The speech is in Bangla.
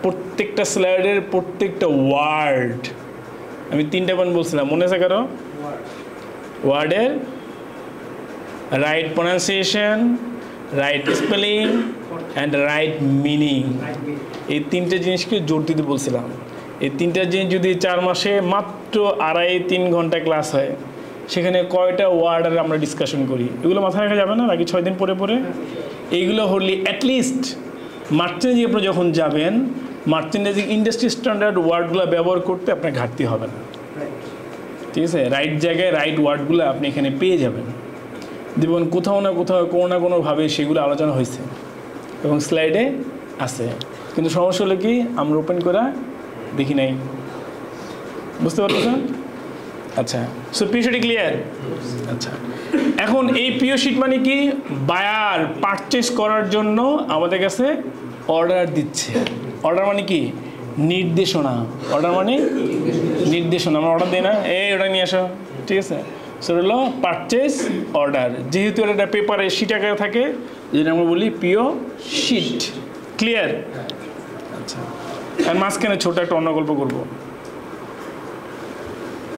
প্রত্যেকটা স্লাইডের প্রত্যেকটা ওয়ার্ড আমি 3টা পয়েন্ট বলছিলাম, মনে আছে কারো? ওয়ার্ডের right pronunciation, right spelling and right meaning, এই 3টে জিনিসকে জোর দিতে বলছিলাম। এই 3টা জিনিস যদি 4 মাসে মাত্র 2.5-3 ঘন্টা ক্লাস হয়, সেখানে কয়টা ওয়ার্ডের আমরা ডিসকাশন করি, এগুলো মাথায় রাখা যাবে না নাকি 6 দিন পরে পরে? এইগুলো হলে অ্যাটলিস্ট মার্চেন্টেজে আপনি যখন যাবেন, মার্চেন্টেজে ইন্ডাস্ট্রি স্ট্যান্ডার্ড ওয়ার্ডগুলো ব্যবহার করতে আপনার ঘাটতি হবে না। ঠিক আছে, রাইট জায়গায় রাইট ওয়ার্ডগুলো আপনি এখানে পেয়ে যাবেন। দেখুন কোথাও না কোথাও কোনো না কোনোভাবে সেগুলো আলোচনা হয়েছে এবং স্লাইডে আছে, কিন্তু সমস্যা হলো কি আমরা ওপেন করা দেখি নাই। বুঝতে পারছেন? আচ্ছা, সো পিও শিট ক্লিয়ার? আচ্ছা, এখন এই পিও শিট মানে কি? বায়ার পারচেস করার জন্য আমাদের কাছে অর্ডার দিচ্ছে। অর্ডার মানে কি? নির্দেশনা। অর্ডার মানে নির্দেশনা। আমরা অর্ডার দিই না, এই ওটা নিয়ে আসো, ঠিক আছে? সো হলো পারচেস অর্ডার। যেহেতু এটা পেপারে শিট আকারে থাকে, যেটা আমরা বলি পিও শিট। ক্লিয়ার? আচ্ছা, আর মাঝখানে ছোট একটা অন্য গল্প করবো।